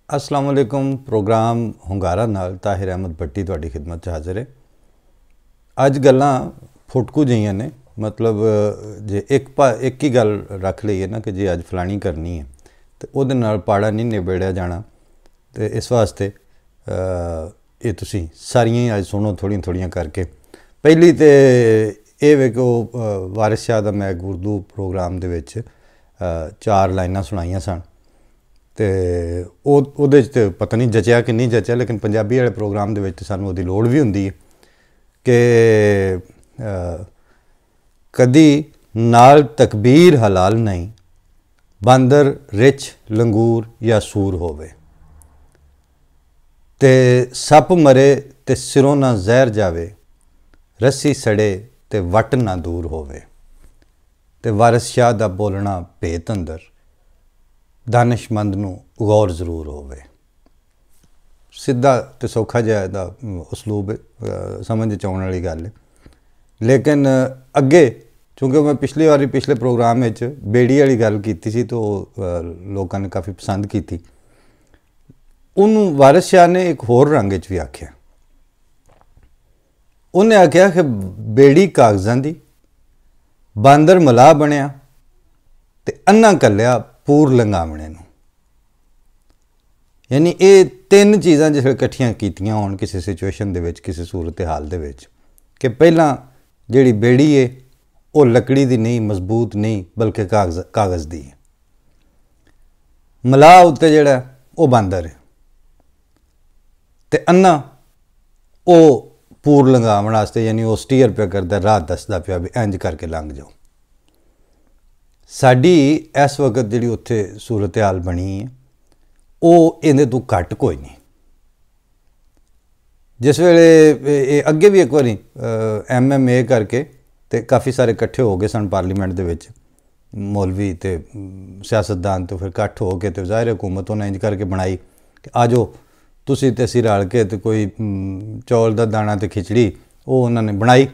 अस्सलाम वालेकुम। प्रोग्राम ਹੁੰਗਾਰਾ ਨਾਲ ਤਾਹਿਰ ਅਹਿਮਦ ਭੱਟੀ ਤੁਹਾਡੀ ਖਿਦਮਤ 'ਚ ਹਾਜ਼ਰ ਹੈ। ਅੱਜ ਗੱਲਾਂ ਫੁਟਕੂ ਜਿਹੀਆਂ ਨੇ, मतलब ਜੇ ਇੱਕ ਹੀ ਗੱਲ ਰੱਖ ਲਈਏ ਨਾ ਕਿ ਜੇ ਅੱਜ ਫਲਾਣੀ ਕਰਨੀ ਹੈ ਤੇ ਉਹਦੇ ਨਾਲ ਪਾੜਾ ਨਹੀਂ ਨਿਬੇੜਿਆ ਜਾਣਾ। ਤੇ ਇਸ ਵਾਸਤੇ ਇਹ ਤੁਸੀਂ ਸਾਰੀਆਂ ਹੀ ਅੱਜ ਸੁਣੋ ਥੋੜ੍ਹੀਆਂ ਕਰਕੇ। ਪਹਿਲੀ ਤੇ ਇਹ ਵੇ ਕਿ ਉਹ ਵਾਰਿਸ ਸ਼ਾਹ ਦਾ ਮੈਂ ਉਰਦੂ ਪ੍ਰੋਗਰਾਮ ਦੇ ਵਿੱਚ 4 ਲਾਈਨਾਂ ਸੁਣਾਈਆਂ ਸਨ ਤੇ ਉਹਦੇ 'ਚ ਤਾਂ ਪਤਾ ਨਹੀਂ ਜਚਿਆ ਕਿ ਨਹੀਂ ਜਚਿਆ, ਲੇਕਿਨ ਪੰਜਾਬੀ ਵਾਲੇ ਪ੍ਰੋਗਰਾਮ ਦੇ ਵਿੱਚ ਸਾਨੂੰ ਉਹਦੀ ਲੋੜ ਵੀ ਹੁੰਦੀ ਹੈ ਕਿ ਕਦੀ ਨਾਲ ਤਕਬੀਰ ਹਲਾਲ ਨਹੀਂ, ਬਾਂਦਰ ਰਿਛ ਲੰਗੂਰ ਜਾਂ ਸੂਰ ਹੋਵੇ, ਤੇ ਸੱਪ ਮਰੇ ਤੇ ਸਿਰੋਂ ਨਾ ਜ਼ਹਿਰ ਜਾਵੇ, ਰੱਸੀ ਸੜੇ ਤੇ ਵੱਟ ਨਾ ਦੂਰ ਹੋਵੇ, ਤੇ ਵਾਰਿਸ ਸ਼ਾਹ ਦਾ ਬੋਲਣਾ ਭੇਤ ਅੰਦਰ, ਦਾਨਿਸ਼ਮੰਦ ਨੂੰ ਗੌਰ ਜ਼ਰੂਰ ਹੋਵੇ। ਸਿੱਧਾ ਤੇ ਸੌਖਾ ਜਿਹਾ ਇਹਦਾ ਉਸਲੂਬ ਸਮਝ 'ਚ ਆਉਣ ਵਾਲੀ ਗੱਲ ਹੈ। ਲੇਕਿਨ ਅੱਗੇ ਚੂँकि मैं पिछली वारी पिछले प्रोग्राम में बेड़ी वाली गल की सी तो लोगों ने काफ़ी पसंद की थी। उन्होंने वारिस शाह ने एक होर रंग भी आख्या, उन्हें आख्या कि बेड़ी कागज़ां दी, बांदर मलाह बनया ते अन्ना कलिया पूर लंघावणे नूं। यानी ये 3 चीज़ां जिस इकट्ठियां कीतियां होण किसी सिचुएशन दे विच, किसी सूरत हाल दे विच, कि पहलां जिहड़ी बेड़ी है वो लकड़ी दी नहीं, मजबूत नहीं, बल्कि कागज़ दी है। मलाह उत्ते जिहड़ा वो बांदर है ते अन्ना वो पूर लंघाउण वास्ते, यानी वो स्टीयर पे करदा, राह दसदा पिया भी इंज करके लंघ जाओ। साडी इस वक्त जिहड़ी उत्थे सूरत हाल बनी है वो इहदे तों घट कोई नहीं। जिस वेले अगे भी एक बारी MMA करके तो काफ़ी सारे इकट्ठे हो गए सन पार्लीमेंट दे विच, मौलवी तो सियासतदान, तो फिर इकट्ठ हो के तो ज़ाहिर हुकूमत उन्हें इंज करके बनाई कि आ जाओ तुसी ते असीं रल के तो कोई चौल दा दाना तो खिचड़ी वो उन्होंने बनाई।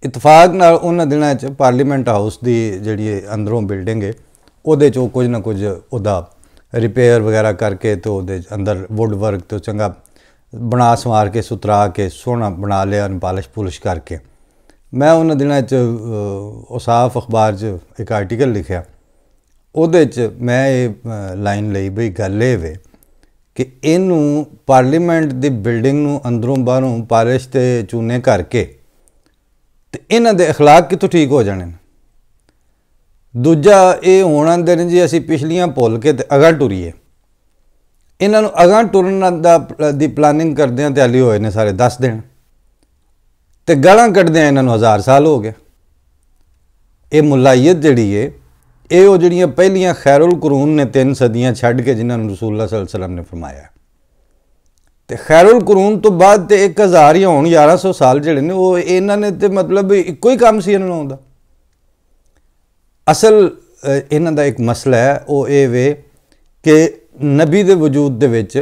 इतफाक नाल उन्हां दिनां च पार्लीमेंट हाउस की जिहड़ी अंदरों बिल्डिंग है उहदे च कुछ ना कुछ उहदा रिपेयर वगैरह करके तो उहदे अंदर वुड वर्क तो चंगा बना संवार के सुथरा के सोहना बना लिया, पालिश पुलिश करके। मैं उन्होंने दिनों उसाफ अखबार च एक आर्टिकल लिखा, उहदे च मैं ये लाइन लई बई गल ये वे कि इनू पार्लीमेंट की बिल्डिंग नू अंदरों बाहरों पालिश ते चूने करके ते इन्हां दे अखलाक कितों ठीक हो जाने। दूजा ये होना दिन जी असीं पिछलियां भुल के ते अगां टुरीए, इन्हां नू अगां टुरन दी प्लानिंग करदिआं ते हाली होए ने सारे 10 दिन ते गालां कड्ढदे इन्होंने 1000 साल हो गए। ये मुलायत जिहड़ी है ये वो जिहड़ियां पहलियां खैरुल कुरून ने 3 सदियां छड्ड के जिन्होंने रसूलुल्लाह सल्लल्लाहु अलैहि वसल्लम ने फरमाया, तो खैरुल कुरून तो बाद तो 1000 या हुण 1100 साल जिहड़े ने वो इन्होंने तो मतलब इक्को ही काम सी इन्हां दा। असल इन्हां दा एक मसला है वो ये वे कि नबी दे वजूद दे विच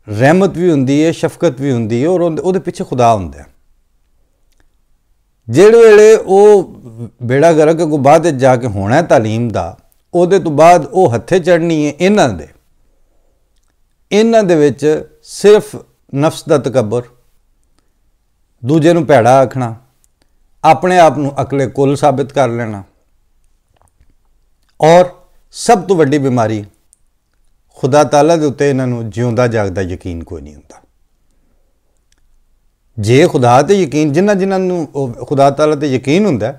रहमत भी हुंदी है, शफकत भी हुंदी है, और उहदे पिछे खुदा हुंदा है। जिहड़े वेले वो बेड़ा गर्क अगों बाद जाके होना है तालीम का, उहदे तो बाद वो हत्थे चढ़नी है इन्हां दे विच सिर्फ नफ्स का तकबर, दूजे नूं भैड़ा आखना, अपने आप नूं अकले कुल साबित कर लेना, और सब तो वड्डी बीमारी खुदा ताला दे उत्ते इन्हां नूं जिउंदा जागदा यकीन कोई नहीं हुंदा। जे खुदा ते यकीन जिन्हां खुदा ताला ते यकीन हुंदा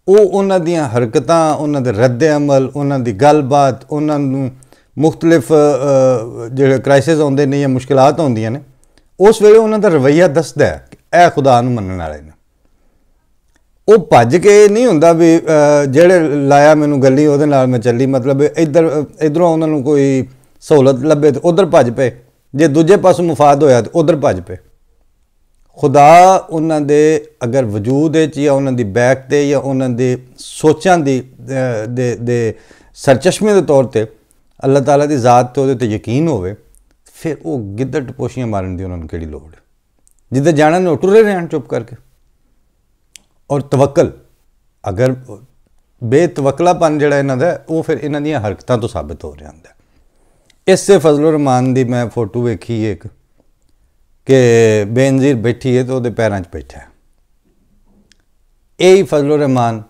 वो उन्हां दियां हरकतां, उन्हां दे रद्द अमल, उन्हां दी गलबात, उन्हां नूं मुख्तलिफ जिहड़े क्राइसिस आउंदे ने या मुश्किलात आउंदियां ने उस वेले उन्हां दा रवैया दसदा है कि ए खुदा नूं मनण वाले ने। वो भज के नहीं हुंदा भी जिहड़े लाया मैनूं गल्ली उहदे नाल मैं चली, मतलब इधरों उन्हां नूं कोई सहूलत लभे तो उधर भज पे, जे दूजे पासों मुफाद होया तो उधर भज पे। खुदा उन्हां दे अगर वजूद या उन्हां दी बैक ते या उन्हां दे सोचां दे सरचश्मे के तौर पर अल्लाह ताला की ज़ात तो उहदे ते यकीन होवे, फिर वो गिद्दड़ टपोशियां मारन दी उन्हां नूं किहड़ी लोड़ है। जिद्दे जाना ने टुरे रहन चुप करके। और तवक्कल, अगर बेतवकलापन जिहड़ा इन्हां दा वो फिर इन्हां दीयां हरकतां तो साबित हो रहा हुंदा। ਇਸੇ ਫਜ਼ਲੁਰ ਰਹਿਮਾਨ ਦੀ ਮੈਂ ਫੋਟੋ ਵੇਖੀ ਇੱਕ ਕਿ ਬੇਨਜ਼ੀਰ ਬੈਠੀ ਹੈ ਤੇ ਉਹਦੇ ਪੈਰਾਂ 'ਚ ਬੈਠਾ। ਇਹੀ ਫਜ਼ਲੁਰ ਰਹਿਮਾਨ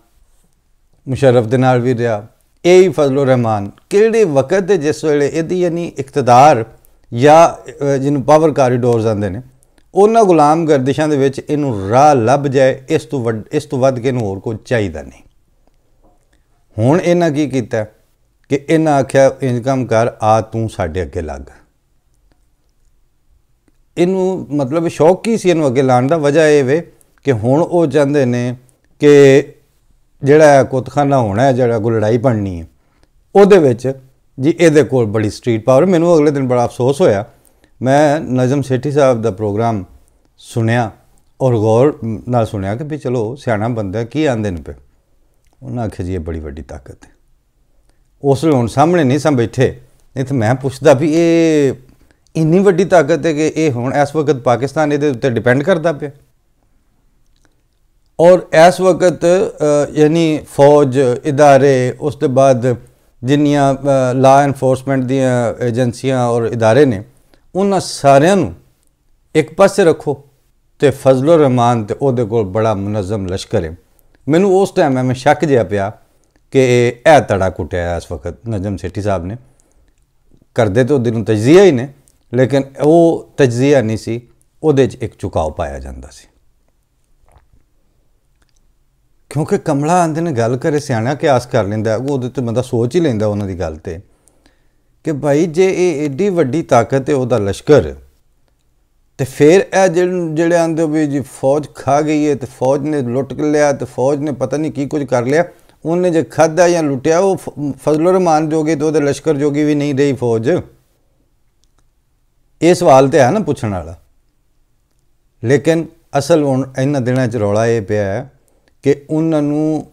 ਮੁਸ਼ਰਫ ਦੇ ਨਾਲ ਵੀ ਰਿਹਾ। ਇਹੀ ਫਜ਼ਲੁਰ ਰਹਿਮਾਨ ਕਿਹੜੇ ਵਕਤ ਦੇ ਜਿਸ ਵੇਲੇ ਇਹਦੀ ਯਾਨੀ ਇਕਤਦਾਰ ਜਾਂ ਜਿਹਨੂੰ ਪਾਵਰ ਕਾਰੀਡੋਰਸ ਆਉਂਦੇ ਨੇ ਉਹਨਾਂ ਗੁਲਾਮ ਗਰਦਿਸ਼ਾਂ ਦੇ ਵਿੱਚ ਇਹਨੂੰ ਰਾਹ ਲੱਭ ਜਾਏ, ਇਸ ਤੋਂ ਵੱਧ ਕੇ ਇਹਨੂੰ ਹੋਰ ਕੁਝ ਚਾਹੀਦਾ ਨਹੀਂ। ਹੁਣ ਇਹਨਾਂ ਕੀ ਕੀਤਾ ਕਿ ਇਹਨਾਂ ਆਖਿਆ ਇੰਜ ਕੰਮ ਕਰ, ਆ ਤੂੰ ਸਾਡੇ ਅੱਗੇ ਲੱਗ। ਇਹਨੂੰ ਮਤਲਬ ਸ਼ੌਕ ਕੀ ਸੀ ਇਹਨੂੰ ਅੱਗੇ ਲਾਉਣ ਦਾ? ਵਜ੍ਹਾ ਇਹ ਵੇ ਕਿ ਹੁਣ ਉਹ ਚਾਹੁੰਦੇ ਨੇ ਕਿ ਜਿਹੜਾ ਕੁੱਤਖਾਨਾ ਹੋਣਾ ਹੈ, ਜਿਹੜਾ ਕੋਈ ਲੜਾਈ ਬਣਨੀ ਹੈ ਉਹਦੇ ਵਿੱਚ ਜੀ ਇਹਦੇ ਕੋਲ ਬੜੀ ਸਟਰੀਟ ਪਾਵਰ। ਮੈਨੂੰ ਅਗਲੇ ਦਿਨ ਬੜਾ ਅਫਸੋਸ ਹੋਇਆ, ਮੈਂ ਨਜ਼ਮ ਸੇਠੀ ਸਾਹਿਬ ਦਾ ਪ੍ਰੋਗਰਾਮ ਸੁਣਿਆ ਔਰ ਗੌਰ ਨਾਲ ਸੁਣਿਆ ਕਿ ਵੀ ਚਲੋ ਸਿਆਣਾ ਬੰਦਾ ਕੀ ਆਂਦੇ ਨੇ ਪਏ। ਉਹਨਾਂ ਆਖਿਆ ਜੀ ਇਹ ਬੜੀ ਵੱਡੀ ਤਾਕਤ ਹੈ। ਉਸ ਵੇਲੇ ਹੁਣ ਸਾਹਮਣੇ ਨਹੀਂ ਸਾਂ ਬੈਠੇ, ਨਹੀਂ ਤਾਂ ਮੈਂ ਪੁੱਛਦਾ ਵੀ ਇਹ ਇੰਨੀ ਵੱਡੀ ਤਾਕਤ ਹੈ ਕਿ ਇਹ ਹੁਣ ਇਸ ਵਕਤ ਪਾਕਿਸਤਾਨ ਇਹਦੇ ਉੱਤੇ ਡਿਪੈਂਡ ਕਰਦਾ ਪਿਆ। ਔਰ ਇਸ ਵਕਤ ਯਾਨੀ ਫੌਜ ਇਦਾਰੇ, ਉਸ ਤੋਂ ਬਾਅਦ ਜਿੰਨੀਆਂ ਲਾ ਇਨਫੋਰਸਮੈਂਟ ਦੀਆਂ ਏਜੰਸੀਆਂ ਔਰ ਇਦਾਰੇ ਨੇ, ਉਹਨਾਂ ਸਾਰਿਆਂ ਨੂੰ ਇੱਕ ਪਾਸੇ ਰੱਖੋ ਅਤੇ ਫਜ਼ਲੁਰ ਰਹਿਮਾਨ ਅਤੇ ਉਹਦੇ ਕੋਲ ਬੜਾ ਮੁਨਜ਼ਮ ਲਸ਼ਕਰ ਹੈ। ਮੈਨੂੰ ਉਸ ਟਾਈਮ ਐਵੇਂ ਸ਼ੱਕ ਜਿਹਾ ਪਿਆ ਕਿ ਇਹ ਧੜਾ ਕੁੱਟਿਆ ਇਸ ਵਕਤ ਨਜ਼ਮ ਸੇਠੀ ਸਾਹਿਬ ਨੇ। ਕਰਦੇ ਤਾਂ ਉਹਦੇ ਨੂੰ ਤਜਜ਼ੀਆ ਹੀ ਨੇ, ਲੇਕਿਨ ਉਹ ਤਜਜ਼ੀਆ ਨਹੀਂ ਸੀ, ਉਹਦੇ 'ਚ ਇੱਕ ਝੁਕਾਓ ਪਾਇਆ ਜਾਂਦਾ ਸੀ। ਕਿਉਂਕਿ ਕਮਲਾ ਆਂਦੇ ਨੇ ਗੱਲ ਕਰੇ ਸਿਆਣਾ ਕਿਆਸ ਕਰ ਲੈਂਦਾ, ਉਹਦੇ 'ਤੇ ਬੰਦਾ ਸੋਚ ਹੀ ਲੈਂਦਾ ਉਹਨਾਂ ਦੀ ਗੱਲ 'ਤੇ ਕਿ ਭਾਈ ਜੇ ਇਹ ਏਡੀ ਵੱਡੀ ਤਾਕਤ ਹੈ ਉਹਦਾ ਲਸ਼ਕਰ, ਤੇ ਫਿਰ ਇਹ ਜਿਹੜੇ ਆਂਦੇ ਵੀ ਜੀ ਫੌਜ ਖਾ ਗਈ ਹੈ ਤੇ ਫੌਜ ਨੇ ਲੁੱਟ ਲਿਆ ਤੇ ਫੌਜ ਨੇ ਪਤਾ ਨਹੀਂ ਕੀ ਕੁਝ ਕਰ ਲਿਆ, ਉਹਨੇ ਜੇ ਖਾਧਾ ਜਾਂ ਲੁੱਟਿਆ ਉਹ ਫਜ਼ਲੁਰ ਰਹਿਮਾਨ ਜੋਗੀ ਤੇ ਉਹਦੇ ਲਸ਼ਕਰ ਜੋਗੀ ਵੀ ਨਹੀਂ ਰਹੀ ਫੌਜ। ਇਹ ਸਵਾਲ ਤਾਂ ਹੈ ਨਾ ਪੁੱਛਣ ਵਾਲਾ। ਲੇਕਿਨ ਅਸਲ ਹੁਣ ਇਹਨਾਂ ਦਿਨਾਂ 'ਚ ਰੌਲਾ ਇਹ ਪਿਆ ਹੈ ਕਿ ਉਹਨਾਂ ਨੂੰ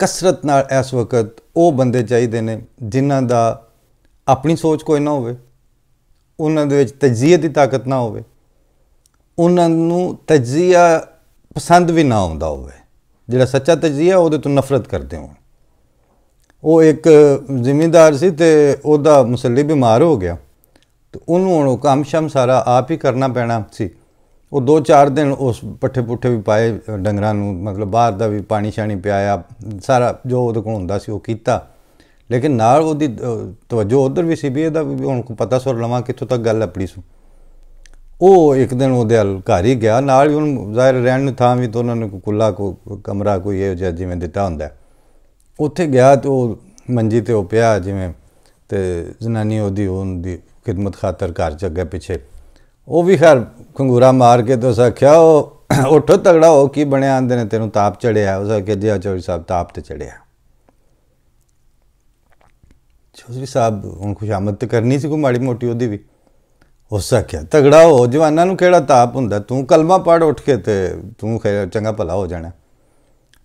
ਕਸਰਤ ਨਾਲ ਇਸ ਵਕਤ ਉਹ ਬੰਦੇ ਚਾਹੀਦੇ ਨੇ ਜਿਨ੍ਹਾਂ ਦਾ ਆਪਣੀ ਸੋਚ ਕੋਈ ਨਾ ਹੋਵੇ, ਉਹਨਾਂ ਦੇ ਵਿੱਚ ਤਜਜ਼ੀਏ ਦੀ ਤਾਕਤ ਨਾ ਹੋਵੇ, ਉਹਨਾਂ ਨੂੰ ਤਜਜ਼ੀਆ ਪਸੰਦ ਵੀ ਨਾ ਆਉਂਦਾ ਹੋਵੇ। ਜਿਹੜਾ ਸੱਚਾ ਤਜਜ਼ੀਆ ਉਹਦੇ ਤੋਂ ਨਫ਼ਰਤ ਕਰਦੇ ਹੋਣ। ਉਹ ਇੱਕ ਜ਼ਿਮੀਂਦਾਰ ਸੀ ਅਤੇ ਉਹਦਾ ਮੁਸੱਲੀ ਬਿਮਾਰ ਹੋ ਗਿਆ ਅਤੇ ਉਹਨੂੰ ਹੁਣ ਕੰਮ ਸ਼ਮ ਸਾਰਾ ਆਪ ਹੀ ਕਰਨਾ ਪੈਣਾ ਸੀ। ਉਹ 2-4 ਦਿਨ ਉਸ ਪੱਠੇ ਪੁੱਠੇ ਵੀ ਪਾਏ ਡੰਗਰਾਂ ਨੂੰ, ਮਤਲਬ ਬਾਹਰ ਦਾ ਵੀ ਪਾਣੀ ਸ਼ਾਣੀ ਪਿਆਇਆ, ਸਾਰਾ ਜੋ ਉਹਦੇ ਕੋਲ ਹੁੰਦਾ ਸੀ ਉਹ ਕੀਤਾ। ਲੇਕਿਨ ਨਾਲ ਉਹਦੀ ਤਵੱਜੋ ਉੱਧਰ ਵੀ ਸੀ ਵੀ ਇਹਦਾ ਵੀ ਹੁਣ ਪਤਾ ਸੁਰ ਲਵਾਂ ਕਿੱਥੋਂ ਤੱਕ ਗੱਲ ਆਪਣੀ ਸੂ। ਉਹ ਇੱਕ ਦਿਨ ਉਹਦੇ ਹਲ ਘਰ ਹੀ ਗਿਆ, ਨਾਲ ਹੀ ਉਹਨੂੰ ਜ਼ਾਹਿਰ ਰਹਿਣ ਨੂੰ ਥਾਂ ਵੀ ਤਾਂ ਉਹਨਾਂ ਨੇ ਕੋਈ ਕੁੱਲਾ ਕੋਈ ਕਮਰਾ ਕੋਈ ਇਹੋ ਜਿਹਾ ਜਿਵੇਂ ਦਿੱਤਾ ਹੁੰਦਾ। ਉੱਥੇ ਗਿਆ ਅਤੇ ਉਹ ਮੰਜੀ 'ਤੇ ਉਹ ਪਿਆ ਜਿਵੇਂ, ਅਤੇ ਜਨਾਨੀ ਉਹਦੀ ਖਿਦਮਤ ਖਾਤਰ ਘਰ 'ਚ ਅੱਗੇ ਪਿੱਛੇ। ਉਹ ਵੀ ਖੈਰ ਖੰਗੂਰਾ ਮਾਰ ਕੇ ਤੇ ਉਸ ਆਖਿਆ ਉਹ ਉੱਠੋ ਤਗੜਾ ਹੋ, ਕੀ ਬਣਿਆ? ਆਂਦੇ ਨੇ ਤੈਨੂੰ ਤਾਪ ਚੜਿਆ। ਉਸ ਆਖਿਆ ਜੀ ਚੌਧਰੀ ਸਾਹਿਬ ਤਾਪ 'ਤੇ ਚੜਿਆ। ਚੌਧਰੀ ਸਾਹਿਬ ਹੁਣ ਖੁਸ਼ਾਮਦ ਤਾਂ ਕਰਨੀ ਸੀ ਕੋਈ ਮਾੜੀ ਮੋਟੀ ਉਹਦੀ ਵੀ। ਉਸ ਆਖਿਆ ਤਗੜਾ ਹੋ, ਜਵਾਨਾਂ ਨੂੰ ਕਿਹੜਾ ਤਾਪ ਹੁੰਦਾ, ਤੂੰ ਕਲਮਾ ਪੜ੍ਹ ਉੱਠ ਕੇ ਤੇ ਤੂੰ ਚੰਗਾ ਭਲਾ ਹੋ ਜਾਣਾ।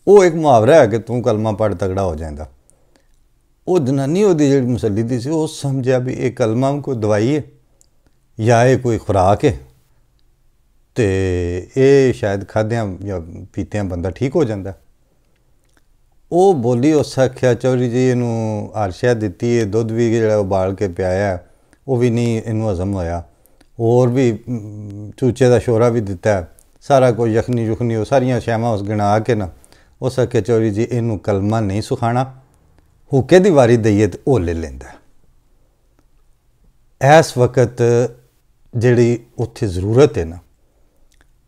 ਉਹ ਇੱਕ ਮੁਹਾਵਰਾ ਹੈ ਕਿ ਤੂੰ ਕਲਮਾ ਪੜ੍ਹ ਤਗੜਾ ਹੋ ਜਾਂਦਾ। ਉਹ ਜਨਾਨੀ ਉਹਦੀ ਜਿਹੜੀ ਮੁਸੱਲੀ ਦੀ ਸੀ ਉਹ ਸਮਝਿਆ ਵੀ ਇਹ ਕਲਮਾ ਕੋਈ ਦਵਾਈ ਹੈ ਜਾਂ ਇਹ ਕੋਈ ਖੁਰਾਕ ਹੈ ਅਤੇ ਇਹ ਸ਼ਾਇਦ ਖਾਦਿਆਂ ਜਾਂ ਪੀਤਿਆਂ ਬੰਦਾ ਠੀਕ ਹੋ ਜਾਂਦਾ। ਉਹ ਬੋਲੀ, ਉਸ ਆਖਿਆ ਚੌਧਰੀ ਜੀ ਇਹਨੂੰ ਹਰ ਸ਼ੈ ਦਿੱਤੀ ਹੈ, ਦੁੱਧ ਵੀ ਜਿਹੜਾ ਉਬਾਲ ਕੇ ਪਿਆਇਆ ਉਹ ਵੀ ਨਹੀਂ ਇਹਨੂੰ ਹਜ਼ਮ ਹੋਇਆ, ਹੋਰ ਵੀ ਚੂਚੇ ਦਾ ਸ਼ੋਰਾ ਵੀ ਦਿੱਤਾ, ਸਾਰਾ ਕੁਝ ਯਖਨੀ ਯੁਖਨੀ ਉਹ ਸਾਰੀਆਂ ਸ਼ੈਵਾਂ ਉਸ ਗਿਣਾ ਕੇ ਨਾ ਉਸ ਆਖਿਆ ਚੌਧਰੀ ਜੀ ਇਹਨੂੰ ਕਲਮਾ ਨਹੀਂ ਸੁਖਾਣਾ, ਹੁੱਕੇ ਦੀ ਵਾਰੀ ਦਈਏ ਤਾਂ ਉਹ ਲੈ ਲੈਂਦਾ। ਇਸ ਵਕਤ ਜਿਹੜੀ ਉੱਥੇ ਜ਼ਰੂਰਤ ਹੈ ਨਾ,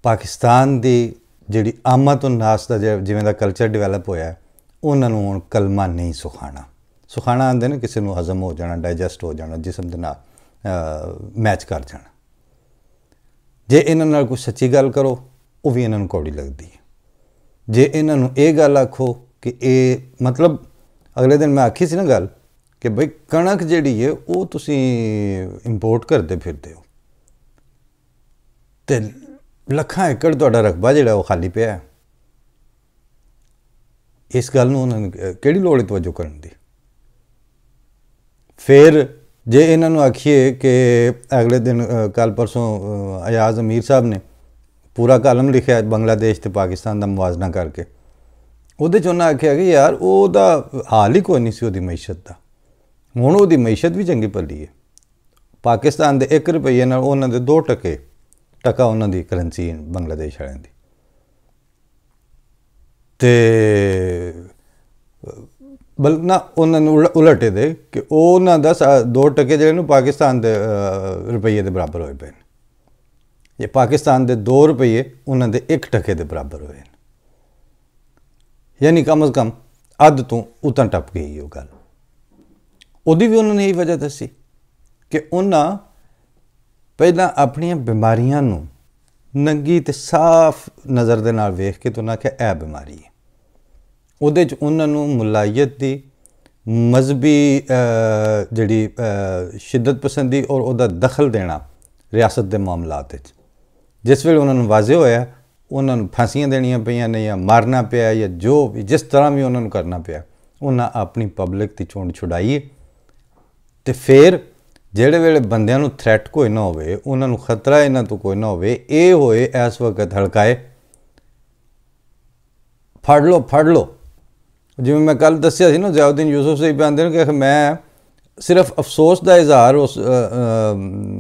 ਪਾਕਿਸਤਾਨ ਦੀ ਜਿਹੜੀ ਆਮਦ ਨਾਸ ਦਾ ਜਿਵੇਂ ਦਾ ਕਲਚਰ ਡਿਵੈਲਪ ਹੋਇਆ, ਉਹਨਾਂ ਨੂੰ ਹੁਣ ਕਲਮਾ ਨਹੀਂ ਸੁਖਾਣਾ ਆਉਂਦੇ ਨੇ ਕਿਸੇ ਨੂੰ ਹਜ਼ਮ ਹੋ ਜਾਣਾ, ਡਾਈਜੈਸਟ ਹੋ ਜਾਣਾ, ਜਿਸਮ ਦੇ ਨਾਲ ਮੈਚ ਕਰ ਜਾਣਾ। ਜੇ ਇਹਨਾਂ ਨਾਲ ਕੋਈ ਸੱਚੀ ਗੱਲ ਕਰੋ ਉਹ ਵੀ ਇਹਨਾਂ ਨੂੰ ਕੌੜੀ ਲੱਗਦੀ ਹੈ। ਜੇ ਇਹਨਾਂ ਨੂੰ ਇਹ ਗੱਲ ਆਖੋ ਕਿ ਇਹ ਮਤਲਬ ਅਗਲੇ ਦਿਨ ਮੈਂ ਆਖੀ ਸੀ ਨਾ ਗੱਲ ਕਿ ਬਈ ਕਣਕ ਜਿਹੜੀ ਹੈ ਉਹ ਤੁਸੀਂ ਇੰਪੋਰਟ ਕਰਦੇ ਫਿਰਦੇ ਹੋ ਅਤੇ ਲੱਖਾਂ ਏਕੜ ਤੁਹਾਡਾ ਰਕਬਾ ਜਿਹੜਾ ਉਹ ਖਾਲੀ ਪਿਆ ਹੈ। ਇਸ ਗੱਲ ਨੂੰ ਉਹਨਾਂ ਨੂੰ ਕਿਹੜੀ ਲੋੜ ਹੈ ਤਵੱਜੋ ਕਰਨ ਦੀ? ਫਿਰ ਜੇ ਇਹਨਾਂ ਨੂੰ ਆਖੀਏ ਕਿ ਅਗਲੇ ਦਿਨ ਕੱਲ੍ਹ ਪਰਸੋਂ ਅਯਾਜ਼ ਅਮੀਰ ਸਾਹਿਬ ਨੇ ਪੂਰਾ ਕਾਲਮ ਲਿਖਿਆ ਬੰਗਲਾਦੇਸ਼ ਅਤੇ ਪਾਕਿਸਤਾਨ ਦਾ ਮੁਆਜ਼ਨਾ ਕਰਕੇ, ਉਹਦੇ 'ਚ ਉਹਨਾਂ ਆਖਿਆ ਕਿ ਯਾਰ ਉਹਦਾ ਹਾਲ ਹੀ ਕੋਈ ਨਹੀਂ ਸੀ ਉਹਦੀ ਮਈਸ਼ਤ ਦਾ। ਹੁਣ ਉਹਦੀ ਮਈਸ਼ਤ ਵੀ ਚੰਗੀ ਭਲੀ ਹੈ, पाकिस्तान के 1 रुपये नाल उन्हां दे 2 टका उन्हां दी करंसी बांग्लादेश वालियां दी। ते बल्कि ना उन्होंने उलटे दे कि उन्होंने 2 टके जो पाकिस्तान के रुपये के बराबर होए पे, ये पाकिस्तान के 2 रुपये उन्होंने 1 टके के बराबर होए, यानी कम अज़ कम अध तो उतां टप गई वो गल। उहदी भी उन्होंने यही वजह दसी कि उन्हें पहला अपन बीमारियां नूं नंगी ते साफ नज़र दे नाल वेख के तो उन्हें आख्या यह बीमारी है। उहदे च उन्होंने मुलायत की मजहबी जिहड़ी शिद्दत पसंदी और उहदा दखल देना रियासत के मामलात विच, जिस वेले उन्होंने वाजे होया उन्होंने फांसियां देनियां पईयां ने या मारना पिया या जो भी जिस तरह भी उन्होंने करना पिया, उन्हें अपनी पब्लिक की चोण छुड़ाई है। तो फिर जिहड़े वेले बंदियां नूं थ्रैट कोई ना होवे, उन्होंने खतरा इन्हां तो कोई ना होवे, ये होए इस वक्त हड़काए फड़ लो। जिवें मैं कल दस्सिया सी ना, ज़ियाउद्दीन यूसुफ से बयान कि मैं सिर्फ अफसोस का इजहार उस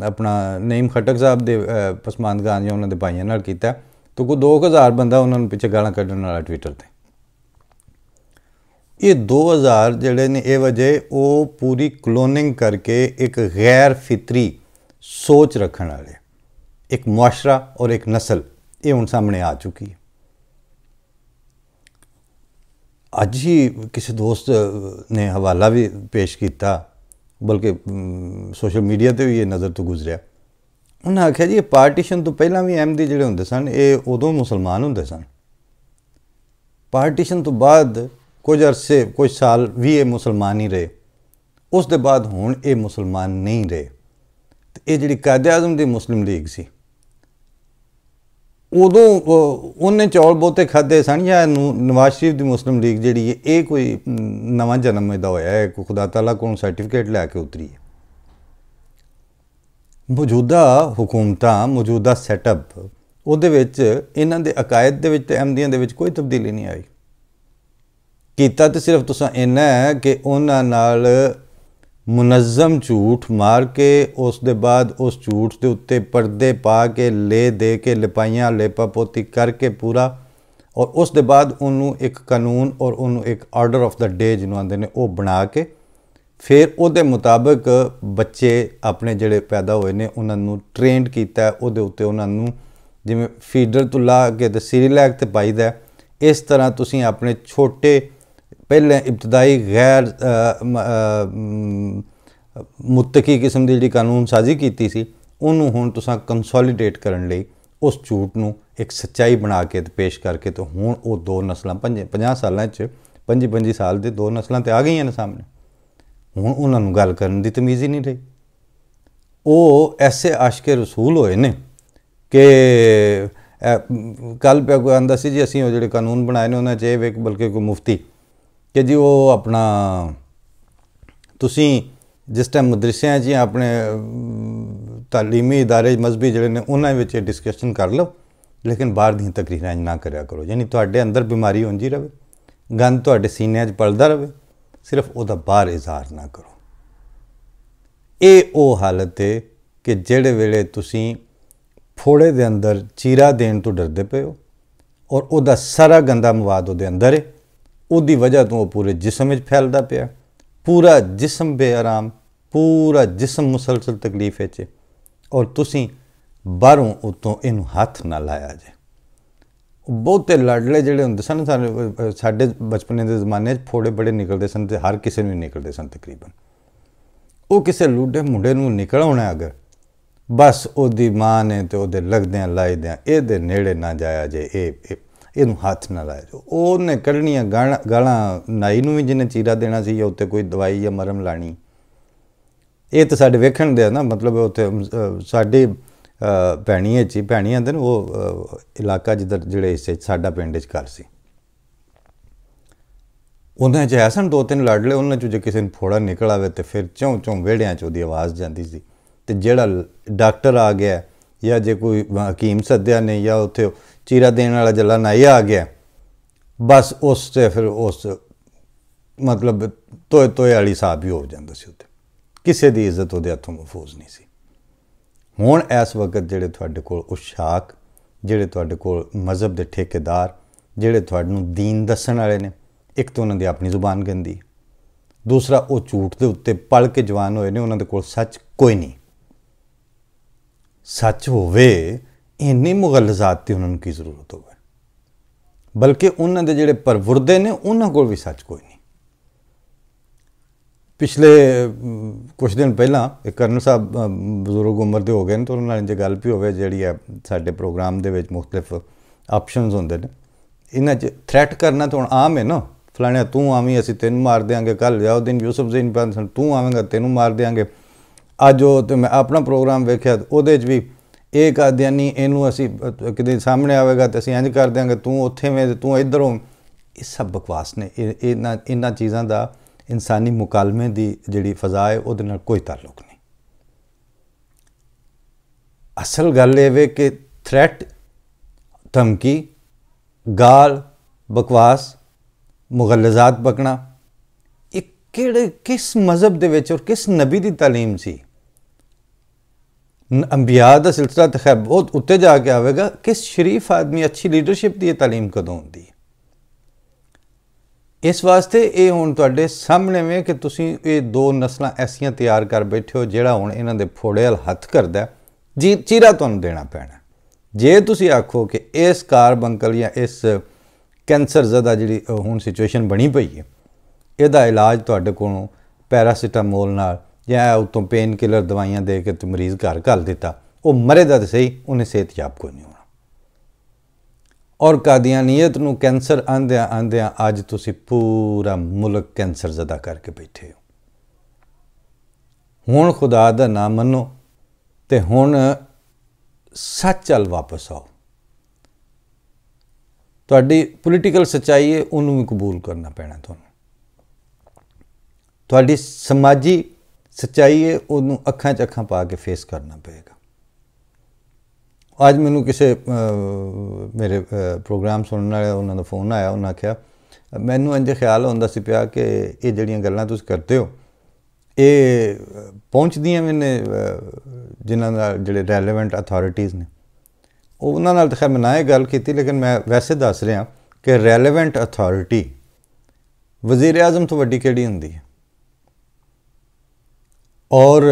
अपना नईम खटक साहब के पसमानदगान या उन्होंने भाइयों नाल कीता, तो कोई 2000 बंदा उन्होंने पिछे गालां कड्ढण वाला ट्विटर पर। ये 2000 जिहड़े ने ये वजह वो पूरी क्लोनिंग करके एक गैर फितरी सोच रखने वाले एक मुआशरा और एक नस्ल ये हुण सामने आ चुकी है। अज ही किसी दोस्त ने हवाला भी पेश किया, बल्कि सोशल मीडिया पर भी ये नज़र तो गुजरिया। उन्हें आख्या जी पार्टीशन तो पहला भी अहमदी जिहड़े हुंदे सन ये उदों मुसलमान हुंदे सन, पार्टीशन तो बाद कुछ अरसे कुछ साल भी ये मुसलमान ही रहे, उस दे बाद हुण ये मुसलमान नहीं रहे। तो ये जिहड़ी कायदे आज़म दी मुस्लिम लीग सी उदों उन्हें चौल बहुते खाधे सन, या नवाज शरीफ की मुस्लिम लीग जिहड़ी है ये कोई नवा जन्म इहदा होया है, कोई खुदा ताला कोलों सर्टिफिकेट लैके उतरी है। मौजूदा हुकूमतां मौजूदा सैटअप उहदे विच इन्हां दे अकायद दे विच ते अहमदियां दे विच कोई तब्दीली नहीं आई। कीता तो सिर्फ तुसां इन्ना है कि उन्हां नाल मुनज़्ज़म झूठ मार के उस दे बाद उस झूठ के उत्ते पर्दे पा के ले दे के लिपाइयां लेपा पोती करके पूरा, और उस दे बाद उन्होंने एक कानून और उन्होंने एक आर्डर ऑफ द डे जिन्होंने आंदे ने वो बना के फिर उहदे मुताबिक बच्चे अपने जिहड़े पैदा होए ने उन्होंने ट्रेंड किया, उहदे उत्ते उन्होंने जिवें फीडर तो ला के ते सीरीलैक ते पाईदा, इस तरह तुसीं अपने छोटे पहले इब्तदाई गैर मुत्तकी किस्म की जी कानून साजी की सी, उन्होंने हुण तुसां कंसोलीडेट करन लई उस झूठ नूं एक सच्चाई बना के ते पेश करके तो हुण वो 2 नस्लां 50 सालां च 25 साल दे 2 नस्लां ते आ गई ने सामने। हुण उन्होंने गल करन दी तमीज़ ही नहीं रही। वो ऐसे आशिके रसूल होए ने कि कल पे कोई आंदा सी जी असीं वो जिहड़े कानून बनाए ने उन्हां च ये बल्कि कोई मुफ्ती कि जी वो अपना तुसीं जिस टाइम मदरसियां च अपने तालीमी इदारे मजहबी जिहड़े ने उन्हां विच डिस्कशन कर लो, लेकिन बाहर दी तकरीरां ना करया करो, यानी तुहाडे अंदर बीमारी उंजी रहे, गंद तुहाडे सीनिਆਂ 'च पलदा रहे, सिर्फ उहदा बाहर इजहार ना करो। ये वो हालत है कि जिहड़े वेले तुसीं फोड़े दे अंदर चीरा देण तो डरदे पे हो और उहदा सारा गंदा मवाद उहदे अंदर है, उहदी वजह तो वो पूरे जिसम में फैलदा पिया, पूरा जिसम बेआराम, पूरा जिसम मुसलसल तकलीफ है, और तुसीं बाहरों उतों इनू हथ ना लाया जे। बहुते लाडले जिहड़े हुंदे सन साडे बचपने के जमाने फोड़े बड़े निकलते सन, तो हर किसी नूं निकलते सन तकरीबन। वो किसी लूडे मुंडे नूं निकल आउणा अगर बस उहदी मां ने तो उहदे लगदियां लाइदियां इहदे नेड़े ना जाया जे, इनू हथ ना लाया जो, उन्हें कढ़नियां गालां नाई नूं भी जिन्हें चीरा देना सी या उत्ते कोई दवाई या मरम लानी। ये तो साडे वेखण दे ना, मतलब उत्ते साडी भैणियां च भैणी आंदे ने वो इलाका जिधर जिहड़े हिस्से साडा पिंड च घर सी, उन्हें च है सन 2-3 लाडले, उन्हें जो किसी ने फोड़ा निकल आवे तो फिर चौं चौं वेड़ियां च उहदी आवाज़ जाती सी, तो जिहड़ा डॉक्टर आ गया या जे कोई हकीम सद्या ने या उत्थे चीरा देने वाला जला नाई आ गया, बस उससे फिर उस मतलब तोए तोए वाली साहब ही हो जाता सी, उत्ते किसी की इज्जत उहदे हथों महफूज नहीं सी। ਹੁਣ ਇਸ ਵਕਤ ਜਿਹੜੇ ਤੁਹਾਡੇ ਕੋਲ ਉਸ਼ਾਕ, ਜਿਹੜੇ ਤੁਹਾਡੇ ਕੋਲ ਮਜ਼ਹਬ ਦੇ ਠੇਕੇਦਾਰ, ਜਿਹੜੇ ਤੁਹਾਨੂੰ ਦੀਨ ਦੱਸਣ ਵਾਲੇ ਨੇ, ਇੱਕ ਤਾਂ ਉਹਨਾਂ ਦੀ ਆਪਣੀ ਜ਼ੁਬਾਨ ਗੰਦੀ, ਦੂਸਰਾ ਉਹ ਝੂਠ ਦੇ ਉੱਤੇ ਪਲ ਕੇ ਜਵਾਨ ਹੋਏ ਨੇ, ਉਹਨਾਂ ਦੇ ਕੋਲ ਸੱਚ ਕੋਈ ਨਹੀਂ। ਸੱਚ ਹੋਵੇ ਇੰਨੀ ਮੁਗਲਜ਼ਾਤ ਦੀ ਉਹਨਾਂ ਨੂੰ ਕੀ ਜ਼ਰੂਰਤ ਹੋਵੇ, ਬਲਕਿ ਉਹਨਾਂ ਦੇ ਜਿਹੜੇ ਪਰਵਰਦੇ ਨੇ ਉਹਨਾਂ ਕੋਲ ਵੀ ਸੱਚ ਕੋਈ ਨਹੀਂ। ਪਿਛਲੇ ਕੁਝ ਦਿਨ ਪਹਿਲਾਂ ਇੱਕ ਕਰਨਲ ਸਾਹਿਬ ਬਜ਼ੁਰਗ ਉਮਰ ਦੇ ਹੋ ਗਏ ਨੇ, ਤਾਂ ਉਹਨਾਂ ਨਾਲ ਜੇ ਗੱਲ ਵੀ ਹੋਵੇ, ਜਿਹੜੀ ਹੈ ਸਾਡੇ ਪ੍ਰੋਗਰਾਮ ਦੇ ਵਿੱਚ ਮੁਖਤਲਿਫ ਆਪਸ਼ਨਸ ਹੁੰਦੇ ਨੇ, ਇਹਨਾਂ 'ਚ ਥ੍ਰੈਟ ਕਰਨਾ ਤਾਂ ਹੁਣ ਆਮ ਹੈ ਨਾ, ਫਲਾਣਿਆ ਤੂੰ ਆਵੀਂ ਅਸੀਂ ਤੈਨੂੰ ਮਾਰ ਦਿਆਂਗੇ, ਕੱਲ੍ਹ ਜਾਓ ਦਿਨ ਯੂਸਫ ਜ਼ੈਨ ਪਾਕਿਸਤਾਨ ਤੂੰ ਆਵੇਂਗਾ ਤੈਨੂੰ ਮਾਰ ਦਿਆਂਗੇ। ਅੱਜ ਉਹ ਤੇ ਮੈਂ ਆਪਣਾ ਪ੍ਰੋਗਰਾਮ ਵੇਖਿਆ, ਉਹਦੇ 'ਚ ਵੀ ਇਹ ਕਾਦੀਆਨੀ ਇਹਨੂੰ ਅਸੀਂ ਕਿਤੇ ਸਾਹਮਣੇ ਆਵੇਗਾ ਤਾਂ ਅਸੀਂ ਇੰਝ ਕਰ ਦਿਆਂਗੇ, ਤੂੰ ਉੱਥੇ ਵੇਂ ਤੂੰ ਇੱਧਰੋਂ। ਇਹ ਸਭ ਬਕਵਾਸ ਨੇ। ਇਹਨਾਂ ਚੀਜ਼ਾਂ ਦਾ ਇਨਸਾਨੀ ਮੁਕਾਲਮੇ ਦੀ ਜਿਹੜੀ ਫਜ਼ਾ ਹੈ ਉਹਦੇ ਨਾਲ ਕੋਈ ਤਾਲੁਕ ਨਹੀਂ। ਅਸਲ ਗੱਲ ਇਹ ਵੇ ਕਿ ਥ੍ਰੈਟ, ਧਮਕੀ, ਗਾਲ, ਬਕਵਾਸ, ਮੁਗਲਜ਼ਾਤ ਬਕਣਾ, ਇਹ ਕਿਸ ਮਜ਼ਹਬ ਦੇ ਵਿੱਚ ਔਰ ਕਿਸ ਨਬੀ ਦੀ ਤਾਲੀਮ ਸੀ? ਅੰਬਿਆ ਦਾ ਸਿਲਸਿਲਾ ਤਾਂ ਖੈਰ ਬਹੁਤ ਉੱਤੇ ਜਾ ਕੇ ਆਵੇਗਾ, ਕਿਸ ਸ਼ਰੀਫ ਆਦਮੀ, ਅੱਛੀ ਲੀਡਰਸ਼ਿਪ ਦੀ ਇਹ ਤਾਲੀਮ ਕਦੋਂ ਹੁੰਦੀ ਹੈ? ਇਸ ਵਾਸਤੇ ਇਹ ਹੁਣ ਤੁਹਾਡੇ ਸਾਹਮਣੇ ਵੇ ਕਿ ਤੁਸੀਂ ਇਹ ਦੋ ਨਸਲਾਂ ਐਸੀਆਂ ਤਿਆਰ ਕਰ ਬੈਠੇ ਹੋ, ਜਿਹੜਾ ਹੁਣ ਇਹਨਾਂ ਦੇ ਫੋੜੇ ਵੱਲ ਹੱਥ ਕਰਦਾ ਜੀ, ਚੀਰਾ ਤੁਹਾਨੂੰ ਦੇਣਾ ਪੈਣਾ। ਜੇ ਤੁਸੀਂ ਆਖੋ ਕਿ ਇਸ ਕਾਰਬੰਕਲ ਜਾਂ ਇਸ ਕੈਂਸਰ ਜ਼ਦਾ ਜਿਹੜੀ ਹੁਣ ਸਿਚੁਏਸ਼ਨ ਬਣੀ ਪਈ ਹੈ, ਇਹਦਾ ਇਲਾਜ ਤੁਹਾਡੇ ਕੋਲੋਂ ਪੈਰਾਸੀਟਾਮੋਲ ਨਾਲ ਜਾਂ ਉੱਤੋਂ ਪੇਨ ਕਿਲਰ ਦਵਾਈਆਂ ਦੇ ਕੇ ਤੇ ਮਰੀਜ਼ ਘਰ ਘੱਲ ਦਿੱਤਾ, ਉਹ ਮਰੇ ਦਾ ਤਾਂ ਸਹੀ, ਉਹਨੇ ਸਿਹਤਯਾਬ ਕੋਈ ਨਹੀਂ ਹੋਣਾ। ਔਰ ਕਾਦੀਆਨੀਅਤ ਨੂੰ ਕੈਂਸਰ ਆਂਦਿਆਂ ਅੱਜ ਤੁਸੀਂ ਪੂਰਾ ਮੁਲਕ ਕੈਂਸਰ ਜ਼ਦਾ ਕਰਕੇ ਬੈਠੇ ਹੋ। ਹੁਣ ਖੁਦਾ ਦਾ ਨਾਮ ਮੰਨੋ ਤੇ ਹੁਣ ਸੱਚ ਵੱਲ ਵਾਪਸ ਆਓ। ਤੁਹਾਡੀ ਪੋਲੀਟੀਕਲ ਸੱਚਾਈ ਹੈ, ਉਹਨੂੰ ਵੀ ਕਬੂਲ ਕਰਨਾ ਪੈਣਾ ਤੁਹਾਨੂੰ। ਤੁਹਾਡੀ ਸਮਾਜੀ ਸੱਚਾਈ ਹੈ, ਉਹਨੂੰ ਅੱਖਾਂ 'ਚ ਅੱਖਾਂ ਪਾ ਕੇ ਫੇਸ ਕਰਨਾ ਪਏਗਾ। ਅੱਜ ਮੈਨੂੰ ਕਿਸੇ ਮੇਰੇ ਪ੍ਰੋਗਰਾਮ ਸੁਣਨ ਵਾਲੇ ਉਹਨਾਂ ਦਾ ਫੋਨ ਆਇਆ, ਉਹਨਾਂ ਆਖਿਆ ਮੈਨੂੰ ਇੰਝ ਖਿਆਲ ਹੁੰਦਾ ਸੀ ਪਿਆ ਕਿ ਇਹ ਜਿਹੜੀਆਂ ਗੱਲਾਂ ਤੁਸੀਂ ਕਰਦੇ ਹੋ ਇਹ ਪਹੁੰਚਦੀਆਂ ਵੀ ਨੇ ਜਿਨ੍ਹਾਂ ਨਾਲ ਜਿਹੜੇ ਰੈਲੇਵੈਂਟ ਅਥਾਰਟੀਜ਼ ਨੇ, ਉਹਨਾਂ ਨਾਲ ਤਾਂ ਖੈਰ ਮੈਂ ਨਾ ਇਹ ਗੱਲ ਕੀਤੀ, ਲੇਕਿਨ ਮੈਂ ਵੈਸੇ ਦੱਸ ਰਿਹਾ ਕਿ ਰੈਲੇਵੈਂਟ ਅਥਾਰਟੀ ਵਜ਼ੀਰ ਆਜ਼ਮ ਤੋਂ ਵੱਡੀ ਕਿਹੜੀ ਹੁੰਦੀ ਹੈ? ਔਰ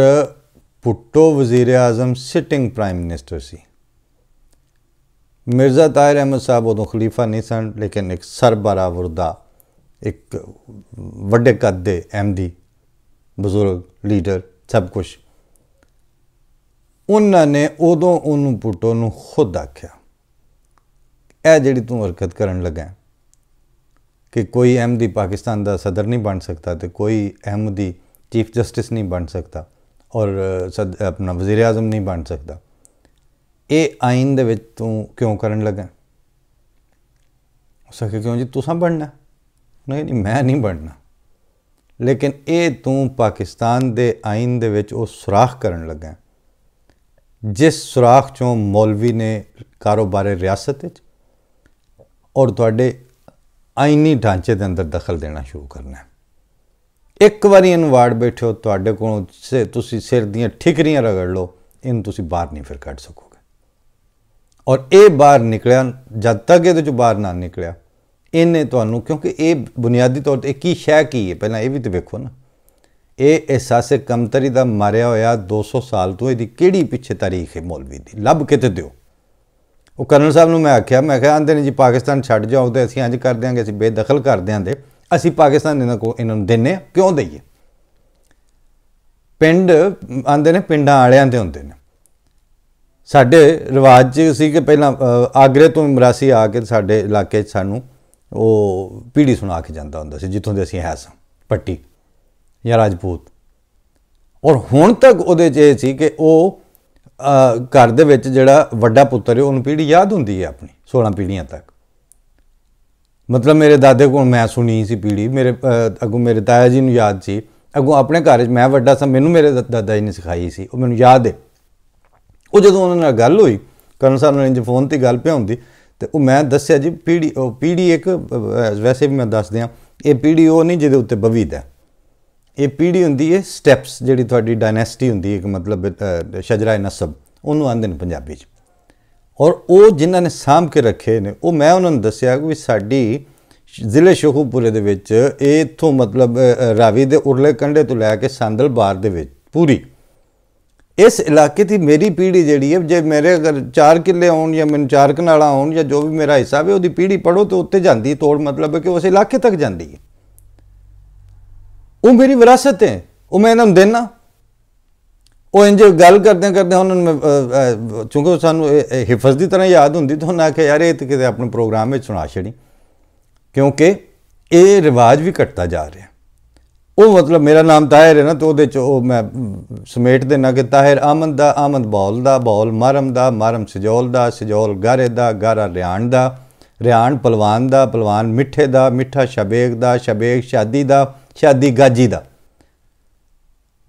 ਭੁੱਟੋ ਵਜ਼ੀਰ ਆਜ਼ਮ ਸਿਟਿੰਗ ਪ੍ਰਾਈਮ ਮਿਨਿਸਟਰ ਸੀ। ਮਿਰਜ਼ਾ ਤਾਹਿਰ ਅਹਿਮਦ ਸਾਹਿਬ ਉਦੋਂ ਖਲੀਫਾ ਨਹੀਂ ਸਨ, ਲੇਕਿਨ ਇੱਕ ਸਰਬਰਾਵਰਦਾ, ਇੱਕ ਵੱਡੇ ਕੱਦ ਦੇ ਅਹਿਮਦੀ ਬਜ਼ੁਰਗ ਲੀਡਰ, ਸਭ ਕੁਛ। ਉਹਨਾਂ ਨੇ ਉਦੋਂ ਉਹਨੂੰ ਭੁੱਟੋ ਨੂੰ ਖੁਦ ਆਖਿਆ, ਇਹ ਜਿਹੜੀ ਤੂੰ ਹਰਕਤ ਕਰਨ ਲੱਗਾ ਕਿ ਕੋਈ ਅਹਿਮਦੀ ਪਾਕਿਸਤਾਨ ਦਾ ਸਦਰ ਨਹੀਂ ਬਣ ਸਕਦਾ ਤੇ ਕੋਈ ਅਹਿਮਦੀ ਚੀਫ ਜਸਟਿਸ ਨਹੀਂ ਬਣ ਸਕਦਾ ਔਰ ਆਪਣਾ ਵਜ਼ੀਰ ਆਜ਼ਮ ਨਹੀਂ ਬਣ ਸਕਦਾ, ਇਹ ਆਈਨ ਦੇ ਵਿੱਚ ਤੂੰ ਕਿਉਂ ਕਰਨ ਲੱਗਾ? ਉਸ ਆਖਿਆ ਕਿਉਂ ਜੀ ਤੁਸੀਂ ਬਣਨਾ? ਨਹੀਂ ਮੈਂ ਨਹੀਂ ਬਣਨਾ, ਲੇਕਿਨ ਇਹ ਤੂੰ ਪਾਕਿਸਤਾਨ ਦੇ ਆਈਨ ਦੇ ਵਿੱਚ ਉਹ ਸੁਰਾਖ ਕਰਨ ਲੱਗਾ ਜਿਸ ਸੁਰਾਖ 'ਚੋਂ ਮੌਲਵੀ ਨੇ ਕਾਰੋਬਾਰ ਰਿਆਸਤ ਵਿੱਚ ਔਰ ਤੁਹਾਡੇ ਆਈਨੀ ਢਾਂਚੇ ਦੇ ਅੰਦਰ ਦਖਲ ਦੇਣਾ ਸ਼ੁਰੂ ਕਰਨਾ। ਇੱਕ ਵਾਰੀ ਇਹਨੂੰ ਵਾੜ ਬੈਠੇ ਹੋ, ਤੁਹਾਡੇ ਕੋਲੋਂ ਤੁਸੀਂ ਸਿਰ ਦੀਆਂ ਠਿਕਰੀਆਂ ਰਗੜ ਲਓ, ਇਹਨੂੰ ਤੁਸੀਂ ਬਾਹਰ ਨਹੀਂ ਫਿਰ ਕੱਢ ਸਕੋਗੇ। ਔਰ ਇਹ ਬਾਹਰ ਨਿਕਲਿਆ, ਜਦ ਤੱਕ ਇਹਦੇ 'ਚੋਂ ਬਾਹਰ ਨਾ ਨਿਕਲਿਆ, ਇਹਨੇ ਤੁਹਾਨੂੰ, ਕਿਉਂਕਿ ਇਹ ਬੁਨਿਆਦੀ ਤੌਰ 'ਤੇ ਕੀ ਸ਼ੈ ਕੀ ਹੈ ਪਹਿਲਾਂ ਇਹ ਵੀ ਤਾਂ ਵੇਖੋ ਨਾ। ਇਹ ਅਹਿਸਾਸੇ ਕਮਤਰੀ ਦਾ ਮਾਰਿਆ ਹੋਇਆ 200 ਸਾਲ ਤੋਂ ਇਹਦੀ ਕਿਹੜੀ ਪਿੱਛੇ ਤਾਰੀਖ ਹੈ ਮੌਲਵੀ ਦੀ, ਲੱਭ ਕੇ ਤੇ ਦਿਓ। ਉਹ ਕਰਨਲ ਸਾਹਿਬ ਨੂੰ ਮੈਂ ਆਖਿਆ ਆਂਦੇ ਨੇ ਜੀ ਪਾਕਿਸਤਾਨ ਛੱਡ ਜਾਓ ਤੇ ਅਸੀਂ ਇੰਝ ਕਰ ਦਿਆਂਗੇ, ਅਸੀਂ ਬੇਦਖਲ ਕਰ ਦਿਆਂਗੇ, ਅਸੀਂ ਪਾਕਿਸਤਾਨ ਇਹਨਾਂ ਨੂੰ ਦਿੰਦੇ ਹਾਂ, ਕਿਉਂ ਦਈਏ? ਪਿੰਡ ਆਂਦੇ ਨੇ ਪਿੰਡਾਂ ਵਾਲਿਆਂ ਦੇ ਹੁੰਦੇ ਨੇ। ਸਾਡੇ ਰਿਵਾਜ 'ਚ ਸੀ ਕਿ ਪਹਿਲਾਂ ਆਗਰੇ ਤੋਂ ਮਰਾਸੀ ਆ ਕੇ ਸਾਡੇ ਇਲਾਕੇ 'ਚ ਸਾਨੂੰ ਉਹ ਪੀੜੀ ਸੁਣਾ ਕੇ ਜਾਂਦਾ ਹੁੰਦਾ ਸੀ, ਜਿੱਥੋਂ ਦੇ ਅਸੀਂ ਹੈ ਸਾਂ, ਪੱਟੀ ਜਾਂ ਰਾਜਪੂਤ। ਔਰ ਹੁਣ ਤੱਕ ਉਹਦੇ 'ਚ ਇਹ ਸੀ ਕਿ ਉਹ ਘਰ ਦੇ ਵਿੱਚ ਜਿਹੜਾ ਵੱਡਾ ਪੁੱਤਰ ਹੈ ਉਹਨੂੰ ਪੀੜੀ ਯਾਦ ਹੁੰਦੀ ਹੈ ਆਪਣੀ 16 ਪੀੜ੍ਹੀਆਂ ਤੱਕ। ਮਤਲਬ ਮੇਰੇ ਦਾਦੇ ਕੋਲ ਮੈਂ ਸੁਣੀ ਸੀ ਪੀੜੀ, ਮੇਰੇ ਅੱਗੋਂ ਮੇਰੇ ਤਾਇਆ ਜੀ ਨੂੰ ਯਾਦ ਸੀ, ਅੱਗੋਂ ਆਪਣੇ ਘਰ 'ਚ ਮੈਂ ਵੱਡਾ ਸਾਂ, ਮੈਨੂੰ ਮੇਰੇ ਦਾਦਾ ਜੀ ਨੇ ਸਿਖਾਈ ਸੀ, ਉਹ ਮੈਨੂੰ ਯਾਦ ਹੈ। ਉਹ ਜਦੋਂ ਉਹਨਾਂ ਨਾਲ ਗੱਲ ਹੋਈ, ਕਰਨਲ ਸਾਹਿਬ ਨਾਲ ਇੰਜ ਫੋਨ 'ਤੇ ਗੱਲ ਪਿਆ ਹੁੰਦੀ, ਅਤੇ ਉਹ ਮੈਂ ਦੱਸਿਆ ਜੀ ਪੀੜੀ ਇੱਕ ਵੈਸੇ ਵੀ ਮੈਂ ਦੱਸ ਦਿਆਂ, ਇਹ ਪੀੜੀ ਉਹ ਨਹੀਂ ਜਿਹਦੇ ਉੱਤੇ ਬਵੀਦਾ, ਇਹ ਪੀੜੀ ਹੁੰਦੀ ਹੈ ਸਟੈਪਸ, ਜਿਹੜੀ ਤੁਹਾਡੀ ਡਾਇਨੈਸਟੀ ਹੁੰਦੀ ਹੈ, ਇੱਕ ਮਤਲਬ ਸ਼ਜਰਾ ਨਸਬ, ਉਹਨੂੰ ਆਂਦੇ ਨੇ ਪੰਜਾਬੀ 'ਚ। ਔਰ ਉਹ ਜਿਨ੍ਹਾਂ ਨੇ ਸਾਂਭ ਕੇ ਰੱਖੇ ਨੇ, ਉਹ ਮੈਂ ਉਹਨਾਂ ਨੂੰ ਦੱਸਿਆ ਕਿ ਸਾਡੀ ਜ਼ਿਲ੍ਹੇ ਸ਼ੇਖੂਪੁਰੇ ਦੇ ਵਿੱਚ ਇੱਥੋਂ ਮਤਲਬ ਰਾਵੀ ਦੇ ਉਰਲੇ ਕੰਢੇ ਤੋਂ ਲੈ ਕੇ ਸੰਦਲ ਬਾਰ ਦੇ ਵਿੱਚ ਪੂਰੀ ਇਸ ਇਲਾਕੇ ਦੀ ਮੇਰੀ ਪੀੜ੍ਹੀ ਜਿਹੜੀ ਹੈ, ਜੇ ਮੇਰੇ ਅਗਰ 4 ਕਿੱਲੇ ਆਉਣ ਜਾਂ ਮੈਨੂੰ 4 ਕਨਾਲਾਂ ਆਉਣ ਜਾਂ ਜੋ ਵੀ ਮੇਰਾ ਹਿੱਸਾ ਹੈ, ਉਹਦੀ ਪੀੜ੍ਹੀ ਪੜ੍ਹੋ ਤਾਂ ਉੱਤੇ ਜਾਂਦੀ ਤੋੜ, ਮਤਲਬ ਹੈ ਕਿ ਉਸ ਇਲਾਕੇ ਤੱਕ ਜਾਂਦੀ ਹੈ। ਉਹ ਮੇਰੀ ਵਿਰਾਸਤ ਹੈ, ਉਹ ਮੈਂ ਇਹਨਾਂ ਨੂੰ ਦੇਣਾ। ਉਹ ਇੰਜ ਗੱਲ ਕਰਦੇ ਉਹਨਾਂ ਨੂੰ ਚੂੰਕਿ ਸਾਨੂੰ ਹਿਫਜ਼ ਦੀ ਤਰ੍ਹਾਂ ਯਾਦ ਹੁੰਦੀ, ਤਾਂ ਉਹਨਾਂ ਆਖਿਆ ਯਾਰ ਇਹ ਤਾਂ ਕਿਤੇ ਆਪਣੇ ਪ੍ਰੋਗਰਾਮ ਵਿੱਚ ਸੁਣਾ ਛੜੀ, ਕਿਉਂਕਿ ਇਹ ਰਿਵਾਜ ਵੀ ਘਟਦਾ ਜਾ ਰਿਹਾ। ਉਹ ਮਤਲਬ ਮੇਰਾ ਨਾਮ ਤਾਹਿਰ ਹੈ ਨਾ, ਤਾਂ ਉਹਦੇ 'ਚ ਉਹ ਮੈਂ ਸਮੇਟ ਦੇਣਾ ਕਿ ਤਾਹਿਰ ਆਮਦ ਦਾ, ਆਮਦ ਬੌਲ ਦਾ, ਬੌਲ ਮਾਰਮ ਦਾ, ਮਾਰਮ ਸਜੌਲ ਦਾ, ਸਜੌਲ ਗਾਰੇ ਦਾ, ਗਾਰਾ ਰਿਆਣ ਦਾ, ਰਿਆਣ ਪਲਵਾਨ ਦਾ, ਪਲਵਾਨ ਮਿੱਠੇ ਦਾ, ਮਿੱਠਾ ਸ਼ਬੇਗ ਦਾ, ਸ਼ਬੇਗ ਸ਼ਾਦੀ ਦਾ, ਸ਼ਾਦੀ ਗਾਜੀ ਦਾ,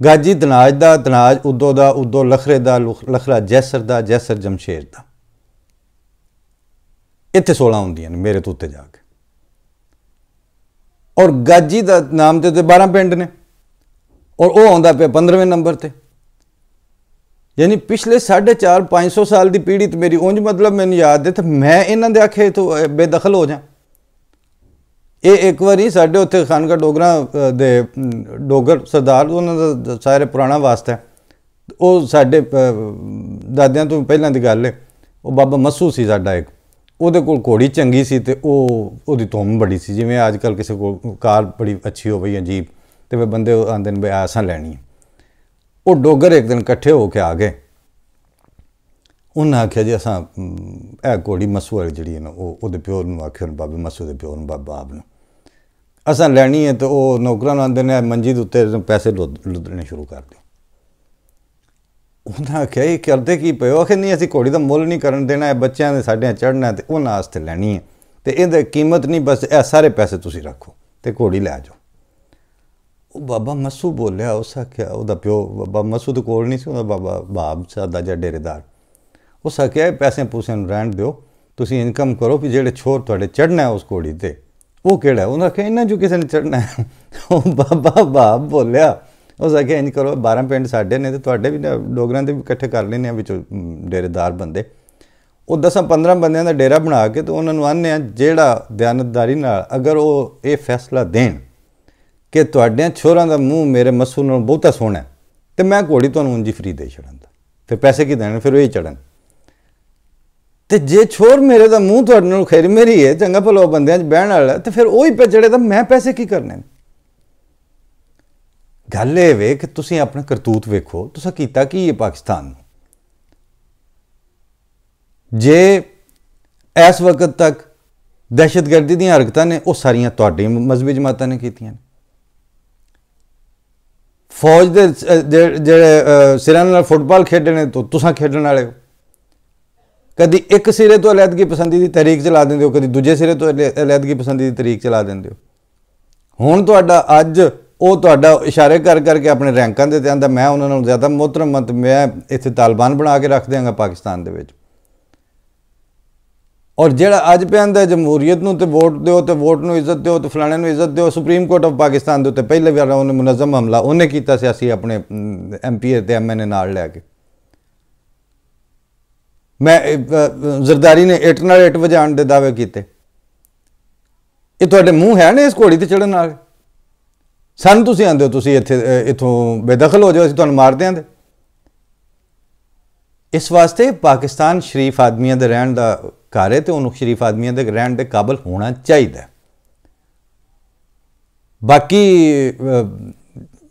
ਗਾਜੀ ਤਨਾਜ ਦਾ, ਤਨਾਜ ਉਦੋਂ ਦਾ, ਉਦੋਂ ਲਖਰੇ ਦਾ, ਲਖਰਾ ਜੈਸਰ ਦਾ, ਜੈਸਰ ਜਮਸ਼ੇਰ ਦਾ। ਇੱਥੇ 16 ਹੁੰਦੀਆਂ ਨੇ ਮੇਰੇ ਤੋਂ ਉੱਤੇ ਜਾ ਕੇ। ਔਰ ਗਾਜੀ ਦਾ ਨਾਮ ਤੇ 12 ਪਿੰਡ ਨੇ, ਔਰ ਉਹ ਆਉਂਦਾ ਪਿਆ 15ਵੇਂ ਨੰਬਰ ਤੇ। ਯਾਨੀ ਪਿਛਲੇ 450-500 ਸਾਲ ਦੀ ਪੀੜ੍ਹੀ ਤੇ ਮੇਰੀ ਉਂਝ ਮਤਲਬ ਮੈਨੂੰ ਯਾਦ ਹੈ, ਤੇ ਮੈਂ ਇਹਨਾਂ ਦੇ ਆਖੇ ਤੋਂ ਬੇਦਖਲ ਹੋ ਜਾ। ਇਹ ਇੱਕ ਵਾਰੀ ਸਾਡੇ ਉੱਥੇ ਖਾਨਕਾ ਡੋਗਰਾ ਦੇ ਡੋਗਰ ਸਰਦਾਰ, ਉਹਨਾਂ ਦਾ ਸਾਰੇ ਪੁਰਾਣਾ ਵਾਸਤਾ ਹੈ, ਉਹ ਸਾਡੇ ਦਾਦਿਆਂ ਤੋਂ ਪਹਿਲਾਂ ਦੀ ਗੱਲ ਹੈ। ਉਹ ਬਾਬਾ ਮੱਸੂ ਸੀ ਸਾਡਾ ਇੱਕ, ਉਹਦੇ ਕੋਲ ਘੋੜੀ ਚੰਗੀ ਸੀ ਅਤੇ ਉਹਦੀ ਧੁੰਮ ਬੜੀ ਸੀ। ਜਿਵੇਂ ਅੱਜ ਕੱਲ੍ਹ ਕਿਸੇ ਕੋਲ ਕਾਰ ਬੜੀ ਅੱਛੀ ਹੋ ਗਈ ਅਜੀਬ, ਅਤੇ ਫਿਰ ਬੰਦੇ ਆਉਂਦੇ ਨੇ ਵੀ ਅਸਾਂ ਲੈਣੀ ਹੈ। ਉਹ ਡੋਗਰ ਇੱਕ ਦਿਨ ਇਕੱਠੇ ਹੋ ਕੇ ਆ ਗਏ। ਉਹਨਾਂ ਆਖਿਆ ਜੀ ਅਸਾਂ ਇਹ ਘੋੜੀ ਮੱਸੂ ਵਾਲੀ ਜਿਹੜੀ ਹੈ ਨਾ, ਉਹਦੇ ਪਿਓ ਨੂੰ ਆਖਿਆ, ਬਾਬੇ ਮੱਸੂ ਦੇ ਪਿਓ ਨੂੰ, ਬਾਬਾ ਆਪ ਨੂੰ, ਅਸਾਂ ਲੈਣੀ ਹੈ। ਅਤੇ ਉਹ ਨੌਕਰਾਂ ਨੂੰ ਆਉਂਦੇ ਨੇ ਮੰਜੀ ਦੇ ਉੱਤੇ ਪੈਸੇ ਲੁੱਦਣੇ ਸ਼ੁਰੂ ਕਰ ਦਿਓ। ਉਹਨਾਂ ਆਖਿਆ ਇਹ ਕਰਦੇ ਕੀ ਪਏ ਹੋ? ਆਖਿਆ ਨਹੀਂ ਅਸੀਂ ਘੋੜੀ ਦਾ ਮੁੱਲ ਨਹੀਂ ਕਰਨ ਦੇਣਾ, ਇਹ ਬੱਚਿਆਂ ਦੇ ਸਾਡਿਆਂ ਚੜ੍ਹਨਾ ਅਤੇ ਉਹਨਾਂ ਵਾਸਤੇ ਲੈਣੀ ਹੈ, ਅਤੇ ਇਹਦੀ ਕੀਮਤ ਨਹੀਂ, ਬਸ ਇਹ ਸਾਰੇ ਪੈਸੇ ਤੁਸੀਂ ਰੱਖੋ ਅਤੇ ਘੋੜੀ ਲੈ ਜਾਓ। ਉਹ ਬਾਬਾ ਮੱਸੂ ਬੋਲਿਆ। ਉਸ ਆਖਿਆ, ਉਹਦਾ ਪਿਓ ਬਾਬਾ ਮੱਸੂ ਦੇ ਕੋਲ ਨਹੀਂ ਸੀ, ਉਹਦਾ ਬਾਬਾ ਬਾਬ ਸਾਦਾ ਜਾਂ ਡੇਰੇਦਾਰ। ਉਸ ਆਖਿਆ ਇਹ ਪੈਸੇ ਪੂਸਿਆਂ ਨੂੰ ਰਹਿਣ ਦਿਓ, ਤੁਸੀਂ ਇਨਕਮ ਕਰੋ ਵੀ ਜਿਹੜੇ ਛੋਰ ਤੁਹਾਡੇ ਚੜ੍ਹਨਾ ਹੈ ਉਸ ਘੋੜੀ 'ਤੇ ਉਹ ਕਿਹੜਾ? ਉਹਨਾਂ ਆਖਿਆ ਇਹਨਾਂ 'ਚੋਂ ਕਿਸੇ ਨੇ ਚੜ੍ਹਨਾ ਹੈ। ਉਹ ਬਾਬਾ ਬਾਬ ਬੋਲਿਆ। ਉਸ ਆਖਿਆ ਇੰਝ ਕਰੋ, 12 ਪਿੰਡ ਸਾਡੇ ਨੇ, ਅਤੇ ਤੁਹਾਡੇ ਵੀ ਡੋਗਰਾਂ ਦੇ ਵੀ ਇਕੱਠੇ ਕਰ ਲੈਂਦੇ ਹਾਂ ਵਿੱਚੋਂ ਡੇਰੇਦਾਰ ਬੰਦੇ। ਉਹ 10-15 ਬੰਦਿਆਂ ਦਾ ਡੇਰਾ ਬਣਾ ਕੇ ਅਤੇ ਉਹਨਾਂ ਨੂੰ ਆਉਂਦੇ ਹਾਂ, ਜਿਹੜਾ ਦਿਆਨਤਦਾਰੀ ਨਾਲ ਅਗਰ ਉਹ ਇਹ ਫੈਸਲਾ ਦੇਣ ਕਿ ਤੁਹਾਡਿਆਂ ਛੋਰਾਂ ਦਾ ਮੂੰਹ ਮੇਰੇ ਮੱਸੂ ਨਾਲ ਬਹੁਤਾ ਸੋਹਣਾ, ਅਤੇ ਮੈਂ ਘੋੜੀ ਤੁਹਾਨੂੰ ਉਂਝ ਫਰੀ ਦੇ ਛੱਡਣ ਦਾ, ਫਿਰ ਪੈਸੇ ਕੀ ਦੇਣ, ਫਿਰ ਉਹ ਹੀ ਚੜ੍ਹਨ। ਅਤੇ ਜੇ ਛੋਰ ਮੇਰੇ ਦਾ ਮੂੰਹ ਤੁਹਾਡੇ ਨਾਲ ਖੈਰ ਮੇਰੀ ਹੈ, ਚੰਗਾ ਭਲਾ ਉਹ ਬੰਦਿਆਂ 'ਚ ਬਹਿਣ ਵਾਲਾ, ਅਤੇ ਫਿਰ ਉਹ ਹੀ ਪੇ ਚੜ੍ਹੇ ਤਾਂ ਮੈਂ ਪੈਸੇ ਕੀ ਕਰਨੇ ਨੇ? ਗੱਲ ਇਹ ਵੇ ਕਿ ਤੁਸੀਂ ਆਪਣਾ ਕਰਤੂਤ ਵੇਖੋ, ਤੁਸੀਂ ਕੀਤਾ ਕੀ ਹੈ ਪਾਕਿਸਤਾਨ ਨੂੰ। ਜੇ ਇਸ ਵਕਤ ਤੱਕ ਦਹਿਸ਼ਤਗਰਦੀ ਦੀਆਂ ਹਰਕਤਾਂ ਨੇ, ਉਹ ਸਾਰੀਆਂ ਤੁਹਾਡੀ ਮਜ਼ਹਬੀ ਜਮਾਤਾਂ ਨੇ ਕੀਤੀਆਂ ਨੇ। ਫੌਜ ਦੇ ਜਿਹੜੇ ਸਿਰਾਂ ਨਾਲ ਫੁੱਟਬਾਲ ਖੇਡੇ ਨੇ, ਤਾਂ ਤੁਸੀਂ ਖੇਡਣ ਵਾਲੇ ਹੋ। ਕਦੀ ਇੱਕ ਸਿਰੇ ਤੋਂ ਅਲੈਦਗੀ ਪਸੰਦੀ ਦੀ ਤਹਿਰੀਕ ਚਲਾ ਦਿੰਦੇ ਹੋ, ਕਦੀ ਦੂਜੇ ਸਿਰੇ ਤੋਂ ਅਲੈਦਗੀ ਪਸੰਦੀ ਦੀ ਤਹਿਰੀਕ ਚਲਾ ਦਿੰਦੇ ਹੋ। ਹੁਣ ਤੁਹਾਡਾ ਅੱਜ ਉਹ ਤੁਹਾਡਾ ਇਸ਼ਾਰੇ ਕਰ ਕਰਕੇ ਆਪਣੇ ਰੈਂਕਾਂ ਦੇ ਤੇ ਆਂਦਾ ਮੈਂ ਉਹਨਾਂ ਨੂੰ ਜ਼ਿਆਦਾ ਮੁਹਤਰਮ, ਮੈਂ ਇੱਥੇ ਤਾਲਿਬਾਨ ਬਣਾ ਕੇ ਰੱਖ ਦਿਆਂਗਾ ਪਾਕਿਸਤਾਨ ਦੇ ਵਿੱਚ। ਔਰ ਜਿਹੜਾ ਅੱਜ ਪਿਆ ਆਂਦਾ ਜਮਹੂਰੀਅਤ ਨੂੰ ਤੇ ਵੋਟ ਦਿਓ, ਤੇ ਵੋਟ ਨੂੰ ਇੱਜ਼ਤ ਦਿਓ, ਤੇ ਫਲਾਣੇ ਨੂੰ ਇੱਜ਼ਤ ਦਿਓ। ਸੁਪਰੀਮ ਕੋਰਟ ਆਫ ਪਾਕਿਸਤਾਨ ਦੇ ਉੱਤੇ ਪਹਿਲੇ ਵਾਰ ਉਹਨੇ ਮੁਨਜ਼ਮ ਹਮਲਾ ਉਹਨੇ ਕੀਤਾ ਸੀ, ਅਸੀਂ ਆਪਣੇ MP ਅਤੇ MN ਨਾਲ ਲੈ ਕੇ। ਮੈਂ ਜ਼ਰਦਾਰੀ ਨੇ ਇੱਟ ਨਾਲ ਇੱਟ ਵਜਾਉਣ ਦੇ ਦਾਅਵੇ ਕੀਤੇ। ਇਹ ਤੁਹਾਡੇ ਮੂੰਹ ਹੈ ਨੇ ਇਸ ਘੋੜੀ 'ਤੇ ਚੜ੍ਹਨ ਨਾਲ? ਸਾਨੂੰ ਤੁਸੀਂ ਆਉਂਦੇ ਹੋ ਤੁਸੀਂ ਇੱਥੋਂ ਬੇਦਖਲ ਹੋ ਜਾਓ, ਅਸੀਂ ਤੁਹਾਨੂੰ ਮਾਰ ਦਿਆਂਗੇ। ਇਸ ਵਾਸਤੇ ਪਾਕਿਸਤਾਨ ਸ਼ਰੀਫ ਆਦਮੀਆਂ ਦੇ ਰਹਿਣ ਦਾ ਘਰ ਹੈ, ਅਤੇ ਉਹਨੂੰ ਸ਼ਰੀਫ ਆਦਮੀਆਂ ਦੇ ਰਹਿਣ ਦੇ ਕਾਬਲ ਹੋਣਾ ਚਾਹੀਦਾ। ਬਾਕੀ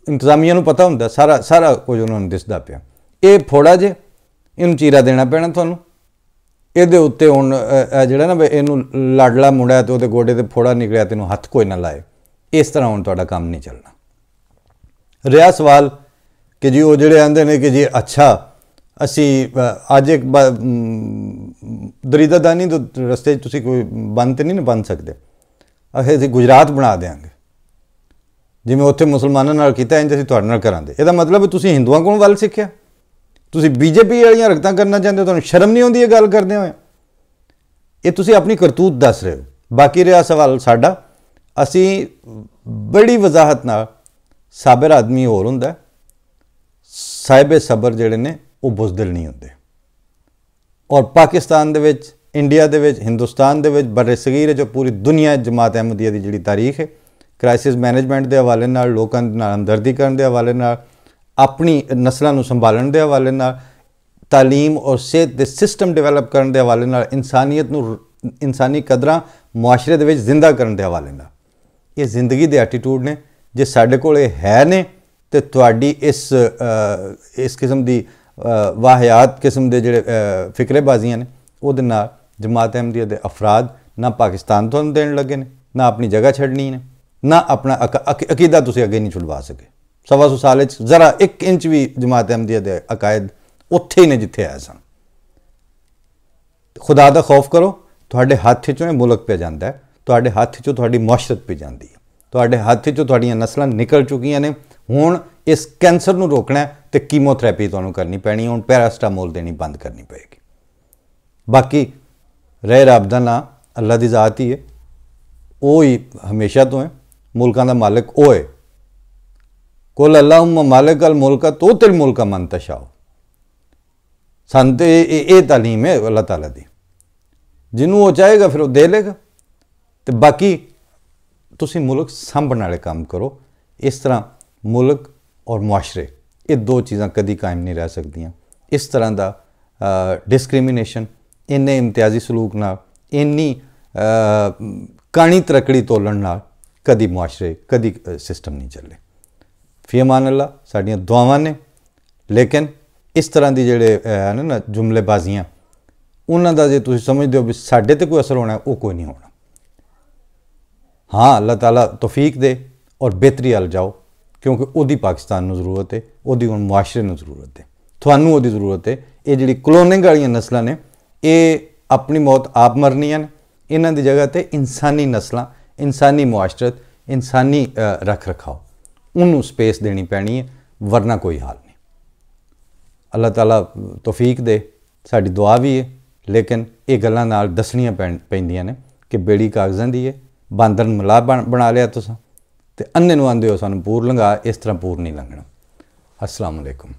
ਇੰਤਜ਼ਾਮੀਆਂ ਨੂੰ ਪਤਾ ਹੁੰਦਾ, ਸਾਰਾ ਕੁਝ ਉਹਨਾਂ ਨੂੰ ਦਿਸਦਾ ਪਿਆ। ਇਹ ਫੋੜਾ ਜੇ ਇਹਨੂੰ ਚੀਰਾ ਦੇਣਾ ਪੈਣਾ ਤੁਹਾਨੂੰ। ਇਹਦੇ ਉੱਤੇ ਹੁਣ ਜਿਹੜਾ ਨਾ ਇਹਨੂੰ ਲਾਡਲਾ ਮੁੰਡਾ ਅਤੇ ਉਹਦੇ ਗੋਡੇ 'ਤੇ ਫੋੜਾ ਨਿਕਲਿਆ, ਤੈਨੂੰ ਹੱਥ ਕੋਈ ਨਾ ਲਾਏ। ਇਸ ਤਰ੍ਹਾਂ ਹੁਣ ਤੁਹਾਡਾ ਕੰਮ ਨਹੀਂ ਚੱਲਣਾ। ਰਿਹਾ ਸਵਾਲ ਕਿ ਜੀ ਉਹ ਜਿਹੜੇ ਆਉਂਦੇ ਨੇ ਕਿ ਜੀ ਅੱਛਾ ਅਸੀਂ ਅੱਜ ਇੱਕ ਦਰੀਦਾਦਾਨੀ ਦੇ ਰਸਤੇ 'ਚ ਤੁਸੀਂ ਕੋਈ ਬੰਦ ਤਾਂ ਨਹੀਂ ਬਣ ਸਕਦੇ, ਅਸੀਂ ਗੁਜਰਾਤ ਬਣਾ ਦਿਆਂਗੇ ਜਿਵੇਂ ਉੱਥੇ ਮੁਸਲਮਾਨਾਂ ਨਾਲ ਕੀਤਾ, ਇੰਝ ਅਸੀਂ ਤੁਹਾਡੇ ਨਾਲ ਕਰਾਂਗੇ। ਇਹਦਾ ਮਤਲਬ ਤੁਸੀਂ ਹਿੰਦੂਆਂ ਕੋਲੋਂ ਵੱਲ ਸਿੱਖਿਆ, ਤੁਸੀਂ BJP ਵਾਲੀਆਂ ਹਰਕਤਾਂ ਕਰਨਾ ਚਾਹੁੰਦੇ ਹੋ, ਤੁਹਾਨੂੰ ਸ਼ਰਮ ਨਹੀਂ ਆਉਂਦੀ ਇਹ ਗੱਲ ਕਰਦੇ ਹੋਏ? ਇਹ ਤੁਸੀਂ ਆਪਣੀ ਕਰਤੂਤ ਦੱਸ ਰਹੇ ਹੋ। ਬਾਕੀ ਰਿਹਾ ਸਵਾਲ ਸਾਡਾ, ਅਸੀਂ ਬੜੀ ਵਜ਼ਾਹਤ ਨਾਲ ਸਾਬਰ ਆਦਮੀ ਹੋਰ ਹੁੰਦਾ, ਸਾਹਿਬ ਸਬਰ ਜਿਹੜੇ ਨੇ ਉਹ ਬੁਜ਼ਦਿਲ ਨਹੀਂ ਹੁੰਦੇ। और पाकिस्तान दे विच, इंडिया दे विच, हिंदुस्तान दे विच, बर्रे सगीर जो पूरी दुनिया जमात अहमदिया की जिहड़ी तारीख है, क्राइसिस मैनेजमेंट के हवाले नाल, लोकां नाल हमदर्दी करन दे हवाले नाल, अपनी नस्लों को संभालण के हवाले नाल, तालीम और सेहत के सिस्टम डिवेलप करने के हवाले नाल, इंसानियत नूं, इंसानी कदरां मुआशरे दे विच जिंदा करने के हवाले नाल, ये जिंदगी के एटीट्यूड ने। जे साडे कोल है ने तो तुहाडी इस किस्म की वाहियात किस्म के जिहड़े फिक्रेबाजियां ने उहदे नाल जमात अहमदिया के अफराद ना पाकिस्तान तो देण लगे ने, ना अपनी जगह छड्डनी ने, ना अपना अकीदा तुसीं अगे नहीं छुड़वा सके। 125 साल जरा 1 इंच भी जमात अहमदिया के अकायद उत्थे ही ने जिथे आए सन। खुदा का खौफ करो, तुहाडे हत्थ चों मुल्क पे जाता है, तुहाडे हत्थ चों तुहाडी मुआशरत पे जाती है, तुहाडे हत्थ चों तुहाडीआं नस्लां निकल चुकियां ने। हुण इस कैंसर नूं रोकना है तो कीमोथेरेपी तुहानूं करनी पैनी है, हुण पैरास्टामोल देनी बंद करनी पेगी। बाकी रह रब दा नां अल्लाह दी ज़ात ही है, वो ही हमेशा तो है, मुल्कां दा मालिक वो है। कुल अल्लाहुम्मा मालिक अल मुल्का तुतिल मुल्का मन तशाओ। सन तो ये तालीम है अल्लाह ताला दी, जिन्हों वो चाहेगा फिर वो दे लेगा। तो बाकी तुसीं मुल्क सांभण वाले काम करो। इस तरह मुल्क और मुआशरे ये 2 चीज़ां कदी कायम नहीं रह सकदियां। इस तरह का डिस्क्रिमिनेशन, इन्ने इम्तियाजी सलूक नाल, इन्नी काणी तरकड़ी तोलन नाल कदी मुआशरे, कदी सिस्टम नहीं चले। फी अमान अल्लाह, साड़ियां दुआवां ने, लेकिन इस तरह की जिहड़े है ना जुमलेबाजियां, उन्हां दा जे तुसीं समझदे हो भी साडे ते कोई असर होना है, वो कोई नहीं होना। हाँ, अल्लाह ताला तौफीक दे और बेहतरी अल जाओ, क्योंकि उहदी पाकिस्तान नूं ज़रूरत है, उहदी हुण मुआशरे नूं ज़रूरत है, तुहानूं उहदी ज़रूरत है। ये जिहड़ी क्लोनिंग वालियां नस्लां ने, ये अपनी मौत आप मरनियां ने। इन्हां दी जगह ते इंसानी नस्लां, इंसानी मुआशरत, इंसानी रख रखाव, उन्होंने स्पेस देनी पैनी है, वरना कोई हाल नहीं। अल्लाह ताला तौफीक दे, साड़ी दुआ भी है, लेकिन ये गल्लां नाल दसनियां पैंदियां ने कि बेड़ी कागज़ां दी है, बांदर मला बना लिया तुसां, ते अन्ने नूं आंदे हो सानूं पूर लंघा, इस तरह पूर नहीं लंघना। अस्सलाम वालेकुम।